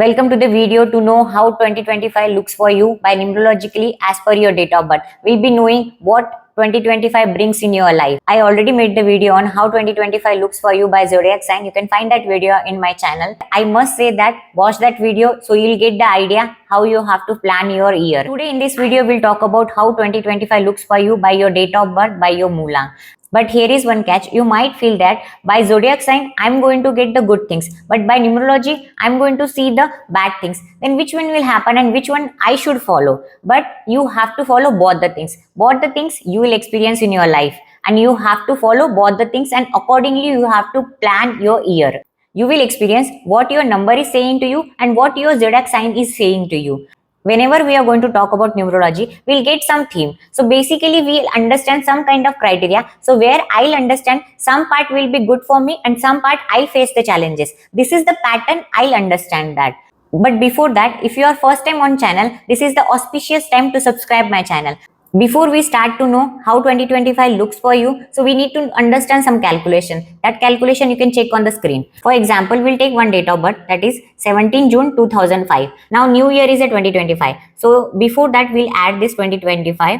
Welcome to the video to know how 2025 looks for you by numerologically as per your date of birth. We'll be knowing what 2025 brings in your life. I already made the video on how 2025 looks for you by zodiac sign. You can find that video in my channel. I must say that watch that video so you'll get the idea how you have to plan your year. Today in this video we'll talk about how 2025 looks for you by your date of birth, by your Moolang. But here is one catch. You might feel that by zodiac sign, I'm going to get the good things. But by numerology, I'm going to see the bad things. Then which one will happen and which one I should follow? But you have to follow both the things. Both the things you will experience in your life. And you have to follow both the things, and accordingly you have to plan your year. You will experience what your number is saying to you and what your zodiac sign is saying to you. Whenever we are going to talk about numerology, we'll get some theme. So basically we'll understand some kind of criteria. So where I'll understand some part will be good for me and some part I'll face the challenges. This is the pattern, I'll understand that. But before that, if you are first time on channel, this is the auspicious time to subscribe my channel. Before we start to know how 2025 looks for you, so we need to understand some calculation. That calculation you can check on the screen. For example, we'll take one date of birth, that is 17 June 2005. Now new year is a 2025. So before that we'll add this 2025.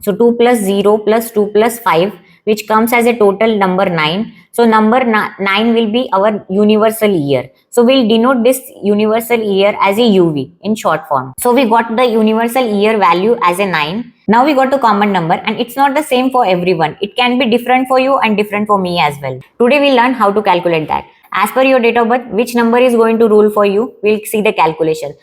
So 2 plus 0 plus 2 plus 5, which comes as a total number 9. So number 9 will be our universal year. So we'll denote this universal year as a UV in short form. So we got the universal year value as a 9. Now we got the common number, and it's not the same for everyone. It can be different for you and different for me as well. Today we'll learn how to calculate that. As per your date of birth, which number is going to rule for you, we'll see the calculation.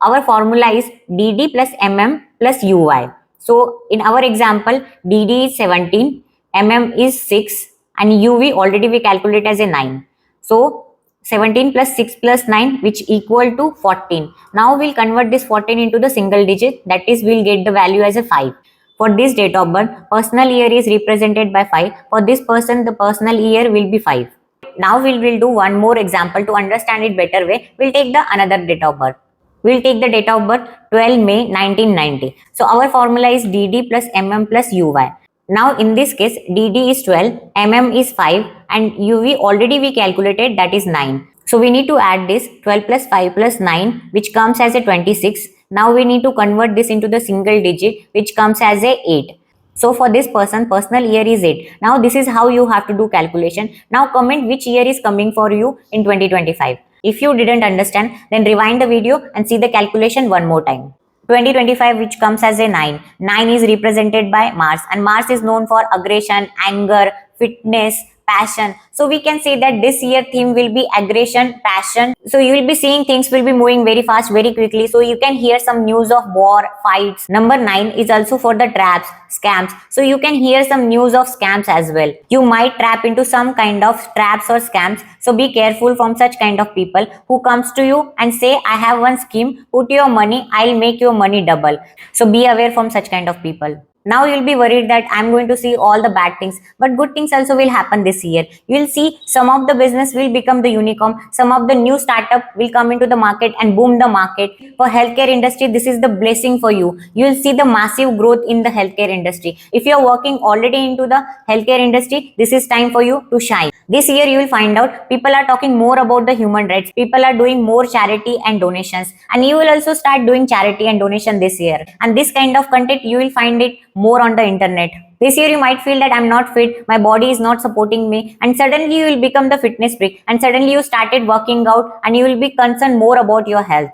Our formula is DD plus MM plus UY. So in our example, DD is 17, MM is 6, and UV already we calculate as a 9. So 17 plus 6 plus 9, which equal to 14. Now we'll convert this 14 into the single digit, that is we'll get the value as a 5. For this date of birth, personal year is represented by 5. For this person, the personal year will be 5. Now we will do one more example to understand it better way. We'll take the another date of birth. We'll take the date of birth 12 May 1990. So our formula is DD plus MM plus UY. Now in this case, DD is 12, MM is 5, and UV already we calculated, that is 9. So we need to add this 12 plus 5 plus 9, which comes as a 26. Now we need to convert this into the single digit, which comes as a 8. So for this person, personal year is 8. Now this is how you have to do calculation. Now comment which year is coming for you in 2025. If you didn't understand, then rewind the video and see the calculation one more time. 2025, which comes as a 9. 9 is represented by Mars, and Mars is known for aggression, anger, fitness, passion. So we can say that this year theme will be aggression, passion. So you will be seeing things will be moving very fast, very quickly. So you can hear some news of war, fights. Number 9 is also for the traps, scams. So you can hear some news of scams as well. You might trap into some kind of traps or scams. So be careful from such kind of people who comes to you and say, I have one scheme, put your money, I'll make your money double. So be aware from such kind of people. Now you'll be worried that I'm going to see all the bad things, but good things also will happen this year. You'll see some of the business will become the unicorn, some of the new startup will come into the market and boom the market. For healthcare industry, this is the blessing for you. You'll see the massive growth in the healthcare industry. If you're working already into the healthcare industry, this is time for you to shine. This year you will find out people are talking more about the human rights. People are doing more charity and donations, and you will also start doing charity and donation this year. And this kind of content you will find it more on the internet. This year you might feel that I'm not fit, my body is not supporting me, and suddenly you will become the fitness freak, and suddenly you started working out and you will be concerned more about your health.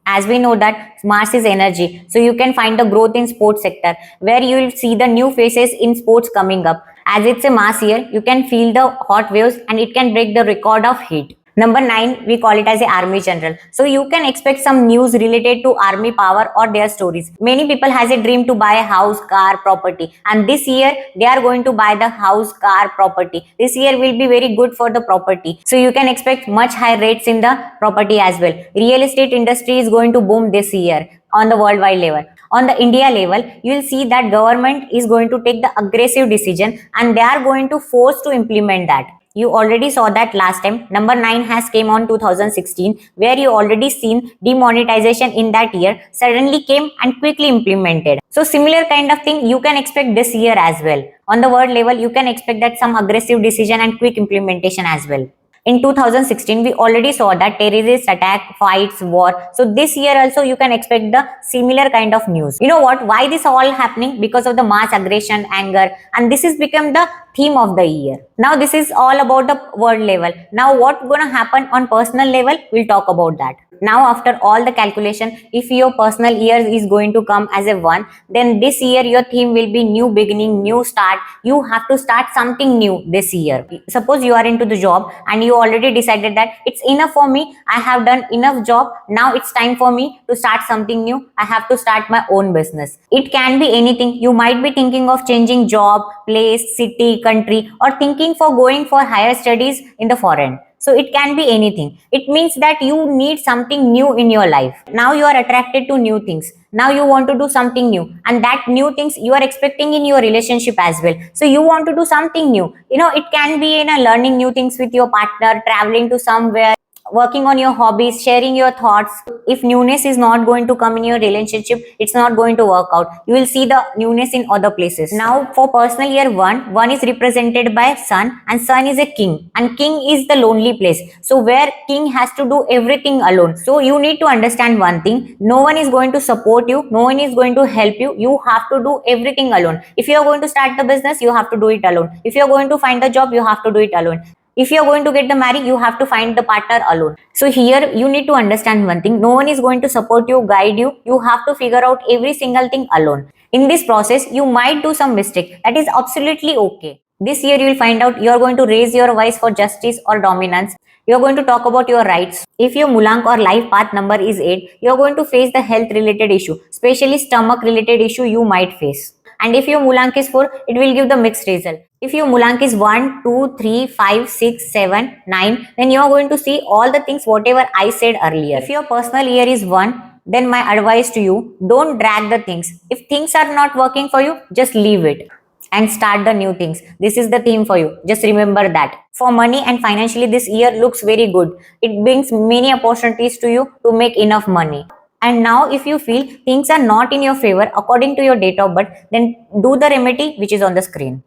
As we know that Mars is energy, so you can find the growth in sports sector where you will see the new faces in sports coming up. As it's a Mars year, you can feel the hot waves and it can break the record of heat. Number 9, we call it as a army general. So you can expect some news related to army power or their stories. Many people has a dream to buy a house, car, property, and this year they are going to buy the house, car, property. This year will be very good for the property. So you can expect much high rates in the property as well. Real estate industry is going to boom this year on the worldwide level. On the India level, you will see that government is going to take the aggressive decision and they are going to force to implement that. You already saw that last time. Number 9 has came on 2016, where you already seen demonetization in that year suddenly came and quickly implemented. So similar kind of thing you can expect this year as well. On the world level, you can expect that some aggressive decision and quick implementation as well. In 2016, we already saw that terrorist attack, fights, war. So this year also you can expect the similar kind of news. You know what? Why this all happening? Because of the mass aggression, anger, and this has become the theme of the year. Now this is all about the world level. Now what gonna happen on personal level? We'll talk about that. Now after all the calculation, if your personal year is going to come as a one, then this year your theme will be new beginning, new start. You have to start something new this year. Suppose you are into the job and you already decided that it's enough for me, I have done enough job, now it's time for me to start something new, I have to start my own business. It can be anything. You might be thinking of changing job, place, city, country, or thinking for going for higher studies in the foreign. So it can be anything. It means that you need something new in your life. Now you are attracted to new things. Now you want to do something new, and that new things you are expecting in your relationship as well. So you want to do something new. It can be learning new things with your partner, traveling to somewhere, working on your hobbies, sharing your thoughts. If newness is not going to come in your relationship, it's not going to work out. You will see the newness in other places. Now for personal year one is represented by sun, and sun is a king, and king is the lonely place. So where king has to do everything alone. So you need to understand one thing: no one is going to support you, no one is going to help you. You have to do everything alone. If you are going to start the business, you have to do it alone. If you are going to find a job, you have to do it alone. If you're going to get the married, you have to find the partner alone. So here you need to understand one thing: no one is going to support you, guide you. You have to figure out every single thing alone. In this process, you might do some mistake. That is absolutely okay. This year you will find out you are going to raise your voice for justice or dominance. You are going to talk about your rights. If your Mulank or life path number is 8, you are going to face the health related issue, especially stomach related issue you might face. And if your Mulank is 4, it will give the mixed result. If your Mulank is 1, 2, 3, 5, 6, 7, 9, then you are going to see all the things whatever I said earlier. If your personal year is 1, then my advice to you, don't drag the things. If things are not working for you, just leave it and start the new things. This is the theme for you. Just remember that. For money and financially, this year looks very good. It brings many opportunities to you to make enough money. And now if you feel things are not in your favor according to your date of birth, then do the remedy which is on the screen.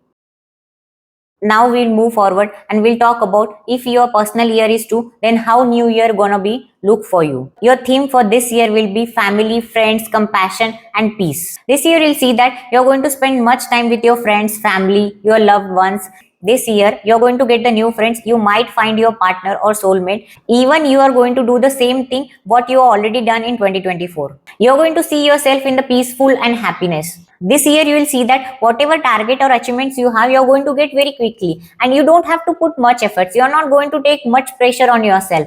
Now we'll move forward and we'll talk about if your personal year is 2, then how new year gonna be look for you. Your theme for this year will be family, friends, compassion and peace. This year you'll see that you're going to spend much time with your friends, family, your loved ones. This year you're going to get the new friends. You might find your partner or soulmate. Even you are going to do the same thing what you already done in 2024. You're going to see yourself in the peaceful and happiness. This year you will see that whatever target or achievements you have, you're going to get very quickly, and you don't have to put much efforts. You're not going to take much pressure on yourself.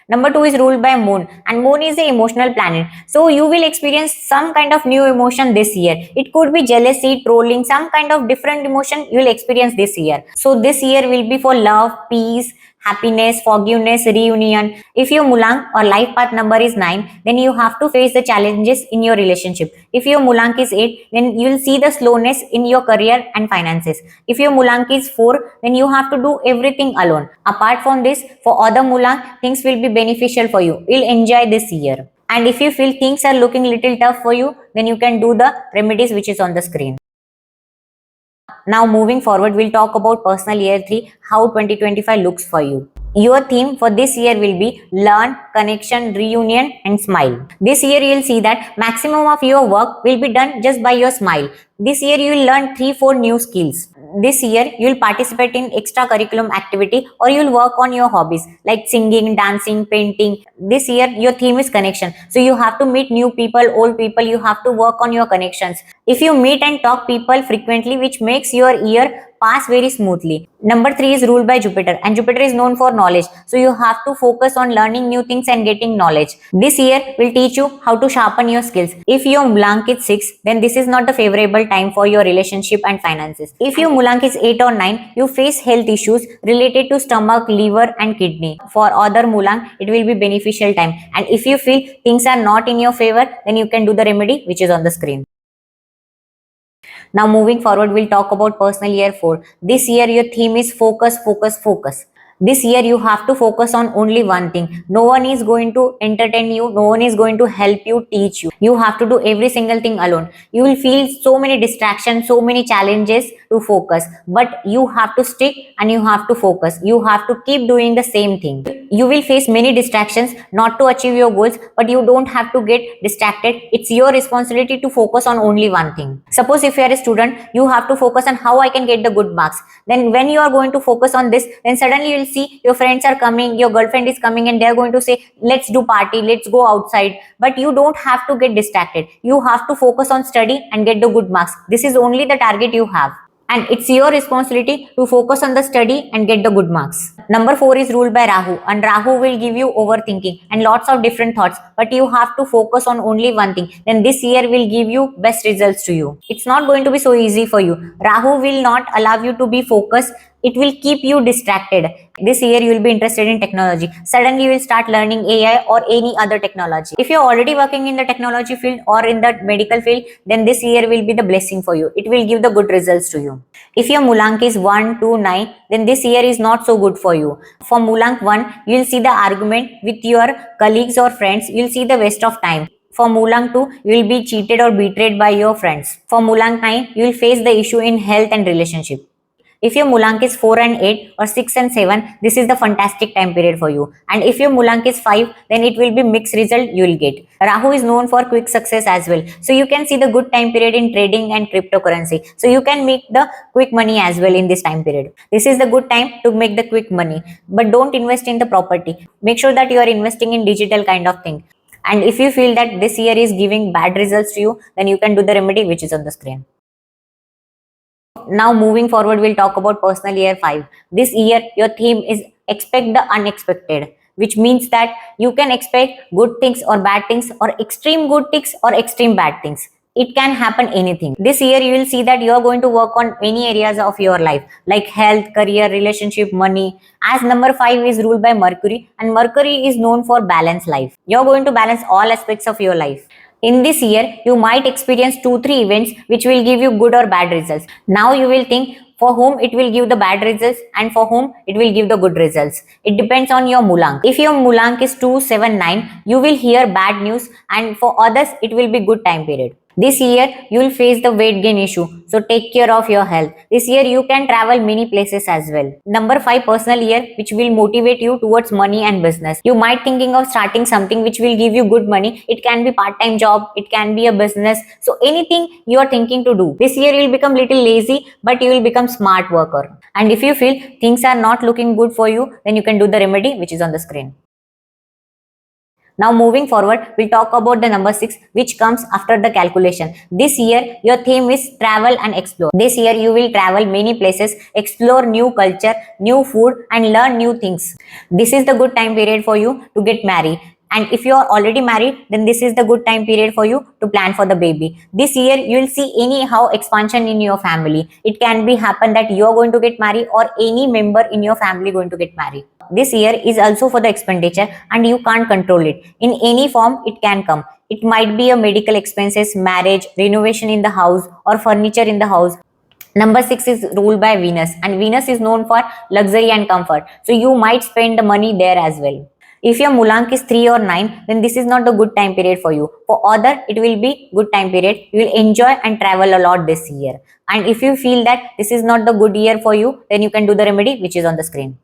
Number 2 is ruled by moon, and moon is the emotional planet. So you will experience some kind of new emotion this year. It could be jealousy, trolling, some kind of different emotion you will experience this year. So this year will be for love, peace, happiness, forgiveness, reunion. If your Mulank or life path number is 9, then you have to face the challenges in your relationship. If your Mulank is 8, then you will see the slowness in your career and finances. If your Mulank is 4, then you have to do everything alone. Apart from this, for other Mulank, things will be beneficial for you. You'll enjoy this year. And if you feel things are looking little tough for you, then you can do the remedies which is on the screen. Now moving forward, we'll talk about personal year 3, how 2025 looks for you. Your theme for this year will be learn, connection, reunion and smile. This year you will see that maximum of your work will be done just by your smile. This year you will learn 3-4 new skills. This year you will participate in extracurriculum activity, or you will work on your hobbies like singing, dancing, painting. This year your theme is connection. So you have to meet new people, old people. You have to work on your connections. If you meet and talk people frequently, which makes your year pass very smoothly. Number 3 is ruled by Jupiter, and Jupiter is known for knowledge. So you have to focus on learning new things and getting knowledge. This year will teach you how to sharpen your skills. If your Mulank is 6, then this is not a favorable time for your relationship and finances. If your Mulank is 8 or 9, you face health issues related to stomach, liver and kidney. For other Mulank, it will be beneficial time. And if you feel things are not in your favor, then you can do the remedy which is on the screen. Now moving forward, we'll talk about personal year 4. This year your theme is focus, focus, focus. This year you have to focus on only one thing. No one is going to entertain you, no one is going to help you, teach you. You have to do every single thing alone. You will feel so many distractions, so many challenges to focus, but you have to stick and you have to focus. You have to keep doing the same thing. You will face many distractions not to achieve your goals, but you don't have to get distracted. It's your responsibility to focus on only one thing. Suppose if you are a student, you have to focus on how I can get the good marks. Then when you are going to focus on this, then suddenly you will see your friends are coming, your girlfriend is coming, and they are going to say, let's do party, let's go outside. But you don't have to get distracted. You have to focus on study and get the good marks. This is only the target you have, and it's your responsibility to focus on the study and get the good marks. Number 4 is ruled by Rahu, and Rahu will give you overthinking and lots of different thoughts, but you have to focus on only one thing. Then this year will give you best results to you. It's not going to be so easy for you. Rahu will not allow you to be focused. It will keep you distracted. This year you will be interested in technology. Suddenly you will start learning AI or any other technology. If you're already working in the technology field or in the medical field, then this year will be the blessing for you. It will give the good results to you. If your Mulank is 1, 2, 9, then this year is not so good for you. For Mulank 1, you will see the argument with your colleagues or friends. You will see the waste of time. For Mulang 2, you will be cheated or betrayed by your friends. For Mulang 9, you will face the issue in health and relationship. If your Mulank is 4 and 8 or 6 and 7, this is the fantastic time period for you. And if your Mulank is 5, then it will be mixed result you will get. Rahu is known for quick success as well. So you can see the good time period in trading and cryptocurrency. So you can make the quick money as well in this time period. This is the good time to make the quick money. But don't invest in the property. Make sure that you are investing in digital kind of thing. And if you feel that this year is giving bad results to you, then you can do the remedy which is on the screen. Now moving forward, we'll talk about personal year 5. This year, your theme is expect the unexpected, which means that you can expect good things or bad things or extreme good things or extreme bad things. It can happen anything. This year, you will see that you are going to work on many areas of your life like health, career, relationship, money. As number 5 is ruled by Mercury, and Mercury is known for balanced life. You're going to balance all aspects of your life. In this year, you might experience 2-3 events which will give you good or bad results. Now you will think for whom it will give the bad results and for whom it will give the good results. It depends on your Mulank. If your Mulank is 2, 7, 9, you will hear bad news, and for others it will be good time period. This year, you will face the weight gain issue. So take care of your health. This year, you can travel many places as well. Number 5, personal year, which will motivate you towards money and business. You might thinking of starting something which will give you good money. It can be part-time job. It can be a business. So anything you are thinking to do. This year, you will become little lazy, but you will become smart worker. And if you feel things are not looking good for you, then you can do the remedy which is on the screen. Now moving forward, we'll talk about the number 6, which comes after the calculation. This year, your theme is travel and explore. This year, you will travel many places, explore new culture, new food, and learn new things. This is the good time period for you to get married. And if you are already married, then this is the good time period for you to plan for the baby. This year, you will see anyhow expansion in your family. It can be happen that you are going to get married or any member in your family going to get married. This year is also for the expenditure and you can't control it. In any form, it can come. It might be a medical expenses, marriage, renovation in the house or furniture in the house. Number 6 is ruled by Venus, and Venus is known for luxury and comfort. So you might spend the money there as well. If your Mulank is 3 or 9, then this is not the good time period for you. For other, it will be good time period. You will enjoy and travel a lot this year. And if you feel that this is not the good year for you, then you can do the remedy which is on the screen.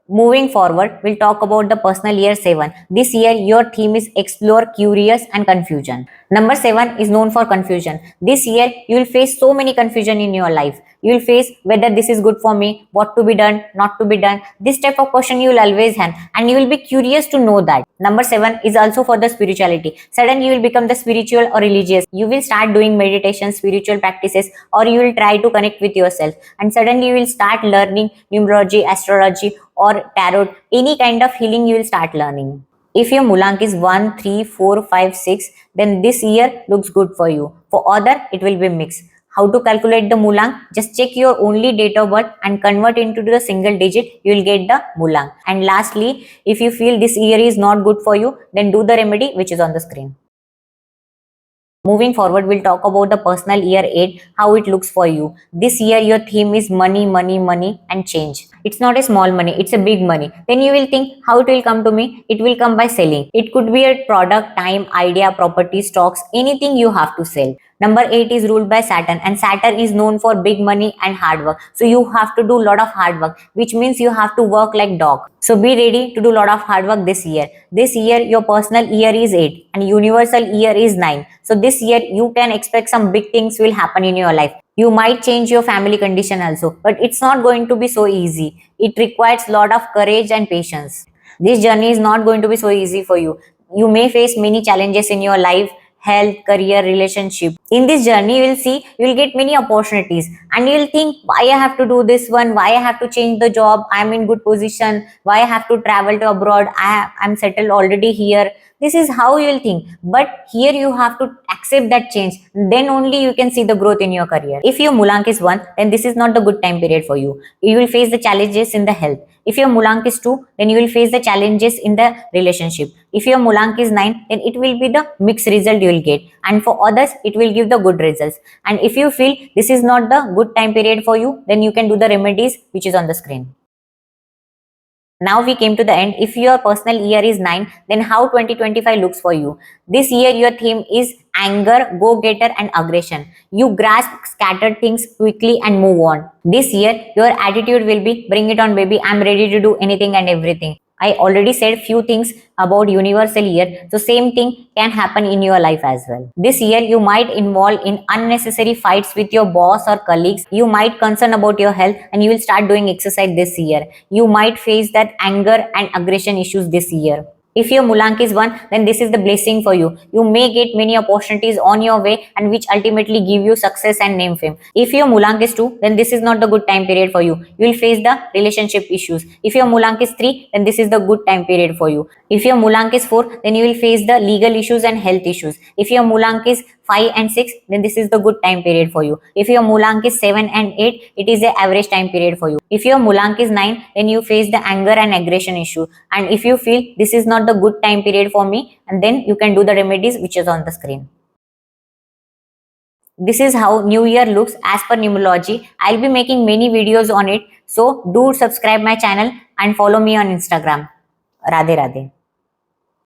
Moving forward, we'll talk about the personal year 7. This year, your theme is explore, curious, and confusion. Number 7 is known for confusion. This year, you will face so many confusion in your life. You will face whether this is good for me, what to be done, not to be done. This type of question you will always have, and you will be curious to know that. Number 7 is also for the spirituality. Suddenly, you will become the spiritual or religious. You will start doing meditation, spiritual practices, or you will try to connect with yourself. And suddenly, you will start learning numerology, astrology, or tarot. Any kind of healing you will start learning. If your Mulank is 1, 3, 4, 5, 6, then this year looks good for you. For other, it will be mixed. How to calculate the Mulank? Just check your only date of birth and convert into the single digit. You will get the Mulank. And lastly, if you feel this year is not good for you, then do the remedy which is on the screen. Moving forward, we'll talk about the personal year 8, how it looks for you. This year, your theme is money, money, money, and change. It's not a small money, it's a big money. Then you will think how it will come to me. It will come by selling. It could be a product, time, idea, property, stocks, anything you have to sell. Number 8 is ruled by Saturn, and Saturn is known for big money and hard work. So you have to do a lot of hard work, which means you have to work like dog. So be ready to do a lot of hard work this year. This year your personal year is 8 and universal year is 9. So this year you can expect some big things will happen in your life. You might change your family condition also, but it's not going to be so easy. It requires a lot of courage and patience. This journey is not going to be so easy for you. You may face many challenges in your life, health, career, relationship. In this journey, you will see, you will get many opportunities and you will think, why I have to do this one? Why I have to change the job? I'm in good position. Why I have to travel to abroad? I'm settled already here. This is how you will think. But here you have to accept that change. Then only you can see the growth in your career. If your Mulank is 1, then this is not the good time period for you. You will face the challenges in the health. If your Mulank is 2, then you will face the challenges in the relationship. If your Mulank is 9, then it will be the mixed result you will get. And for others, it will give the good results. And if you feel this is not the good time period for you, then you can do the remedies which is on the screen. Now we came to the end. If your personal year is 9, then how 2025 looks for you? This year your theme is anger, go-getter and aggression. You grasp scattered things quickly and move on. This year your attitude will be bring it on baby, I'm ready to do anything and everything. I already said few things about universal year, so same thing can happen in your life as well. This year you might involve in unnecessary fights with your boss or colleagues. You might concern about your health and you will start doing exercise this year. You might face that anger and aggression issues this year. If your Mulank is 1, then this is the blessing for you. You may get many opportunities on your way and which ultimately give you success and name fame. If your Mulank is 2, then this is not the good time period for you. You will face the relationship issues. If your Mulank is 3, then this is the good time period for you. If your Mulank is 4, then you will face the legal issues and health issues. If your Mulank is 5 and 6, then this is the good time period for you. If your Mulank is 7 and 8, it is the average time period for you. If your Mulank is 9, then you face the anger and aggression issue. And if you feel this is not the good time period for me, and then you can do the remedies which is on the screen. This is how New Year looks as per numerology. I'll be making many videos on it. So do subscribe my channel and follow me on Instagram. Radhe Radhe.